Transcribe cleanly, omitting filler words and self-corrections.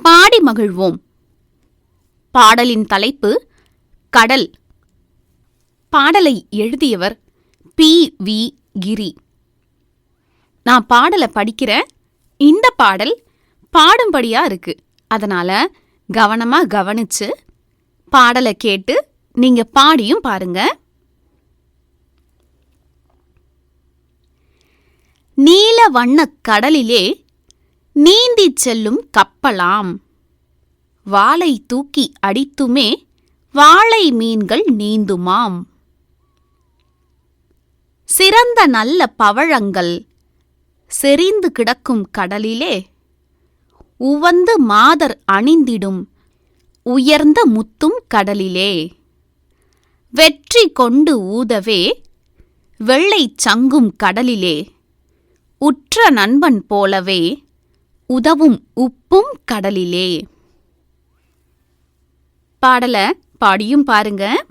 பாடி மகிழ்வோம். பாடலின் தலைப்பு கடல். பாடலை எழுதியவர் பி.வி. கிரி. நான் பாடலை படிக்கிறேன். இந்த பாடல் பாடும்படியா இருக்கு. அதனால கவனமா கவனிச்சு பாடலை கேட்டு நீங்க பாடியும் பாருங்க. நீல வண்ணக் கடலிலே நீந்திச் செல்லும் கப்பலாம். வாளை தூக்கி அடித்துமே வாளை மீன்கள் நீந்துமாம். சிறந்த நல்ல பவழங்கள் செறிந்து கிடக்கும் கடலிலே உவந்து மாதர் அணிந்திடும் உயர்ந்த முத்தும் கடலிலே வெற்றி கொண்டு ஊதவே வெள்ளைச் சங்கும் கடலிலே உற்ற நண்பன் போலவே உதவும் உப்பும் கடலிலே. பாடலை பாடியும் பாருங்க.